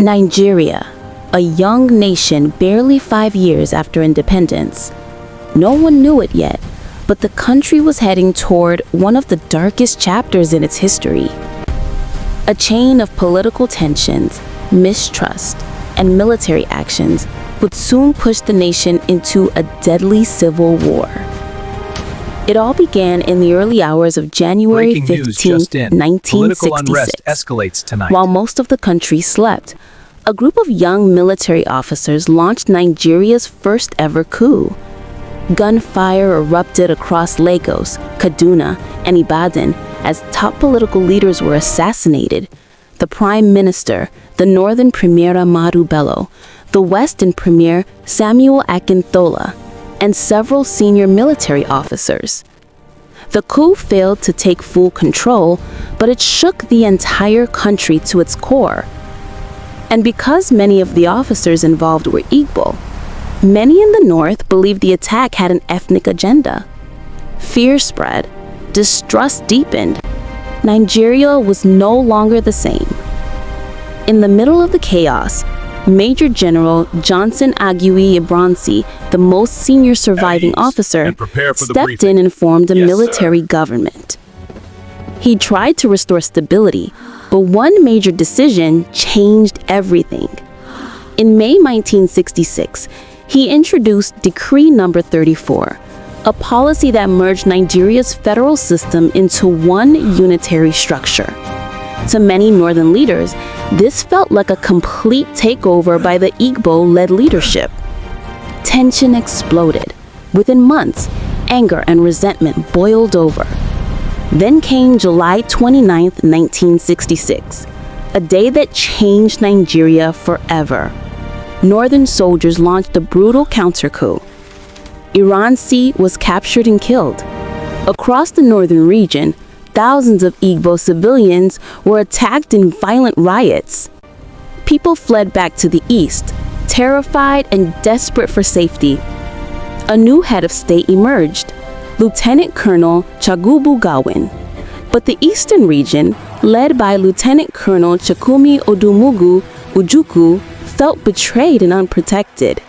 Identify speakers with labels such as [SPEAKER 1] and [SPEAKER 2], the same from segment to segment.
[SPEAKER 1] Nigeria, a young nation barely 5 years after independence. No one knew it yet, but the country was heading toward one of the darkest chapters in its history. A chain of political tensions, mistrust, and military actions would soon push the nation into a deadly civil war. It all began in the early hours of January 15, 1966.
[SPEAKER 2] Escalates tonight.
[SPEAKER 1] While most of the country slept, a group of young military officers launched Nigeria's first ever coup. Gunfire erupted across Lagos, Kaduna, and Ibadan as top political leaders were assassinated. The Prime Minister, the Northern Premier Ahmadu Bello, the Western Premier Samuel Akintola, and several senior military officers. The coup failed to take full control, but it shook the entire country to its core. And because many of the officers involved were Igbo, many in the north believed the attack had an ethnic agenda. Fear spread, distrust deepened. Nigeria was no longer the same. In the middle of the chaos, Major General Johnson Aguiyi Ironsi, the most senior surviving officer, stepped in and formed a military government. He tried to restore stability, but one major decision changed everything. In May 1966, he introduced Decree No. 34, a policy that merged Nigeria's federal system into one unitary structure. To many northern leaders, this felt like a complete takeover by the Igbo-led leadership. Tension exploded. Within months, anger and resentment boiled over. Then came July 29, 1966, a day that changed Nigeria forever. Northern soldiers launched a brutal counter-coup. Ironsi was captured and killed. Across the northern region, thousands of Igbo civilians were attacked in violent riots. People fled back to the east, terrified and desperate for safety. A new head of state emerged, Lieutenant Colonel Chagubu Gawin. But the eastern region, led by Lieutenant Colonel Chakumi Odumugu Ujuku, felt betrayed and unprotected.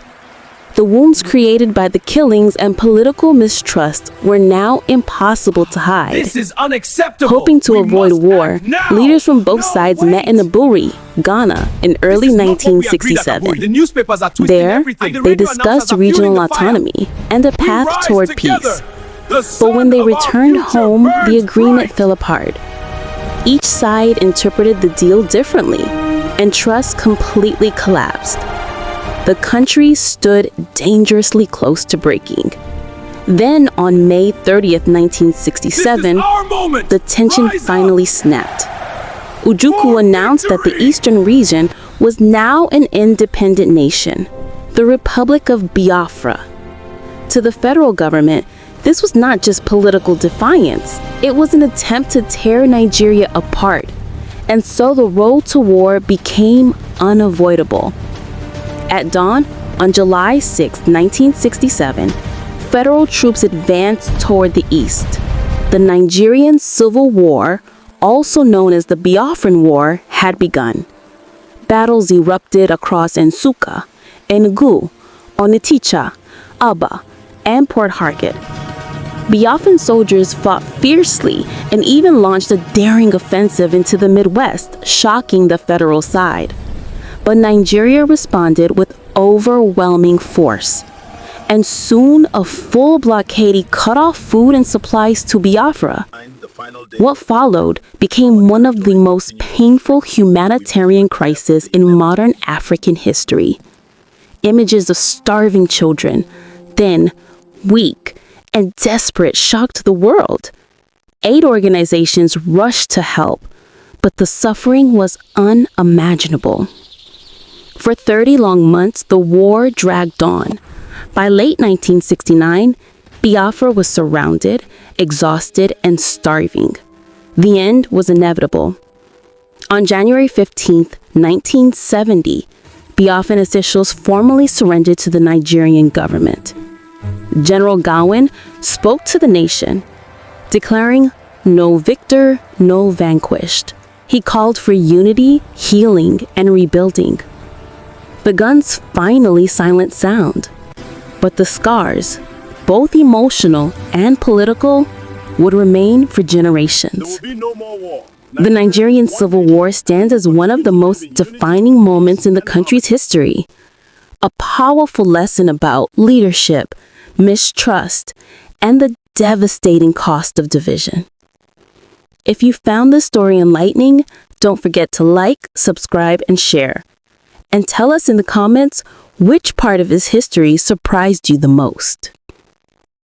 [SPEAKER 1] The wounds created by the killings and political mistrust were now impossible to hide.
[SPEAKER 2] This is unacceptable.
[SPEAKER 1] Hoping to avoid war, leaders from both sides met in Aburi, Ghana, in early 1967. There, they discussed regional autonomy and a path toward peace. But when they returned home, the agreement fell apart. Each side interpreted the deal differently, and trust completely collapsed. The country stood dangerously close to breaking. Then, on May 30th, 1967, the tension finally snapped. Ujuku announced that the eastern region was now an independent nation, the Republic of Biafra. To the federal government, this was not just political defiance, it was an attempt to tear Nigeria apart, and so the road to war became unavoidable. At dawn, on July 6, 1967, federal troops advanced toward the east. The Nigerian Civil War, also known as the Biafran War, had begun. Battles erupted across Nsukka, Enugu, Onitsha, Aba, and Port Harcourt. Biafran soldiers fought fiercely and even launched a daring offensive into the Midwest, shocking the federal side. But Nigeria responded with overwhelming force. And soon a full blockade cut off food and supplies to Biafra. What followed became one of the most painful humanitarian crises in modern African history. Images of starving children, thin, weak, and desperate shocked the world. Aid organizations rushed to help, but the suffering was unimaginable. For 30 long months, the war dragged on. By late 1969, Biafra was surrounded, exhausted, and starving. The end was inevitable. On January 15, 1970, Biafran officials formally surrendered to the Nigerian government. General Gawin spoke to the nation, declaring, "No victor, no vanquished." He called for unity, healing, and rebuilding. The guns finally silenced sound, but the scars, both emotional and political, would remain for generations. The Nigerian Civil War stands as one of the most defining moments in the country's history, a powerful lesson about leadership, mistrust, and the devastating cost of division. If you found this story enlightening, don't forget to like, subscribe, and share. And tell us in the comments which part of this history surprised you the most.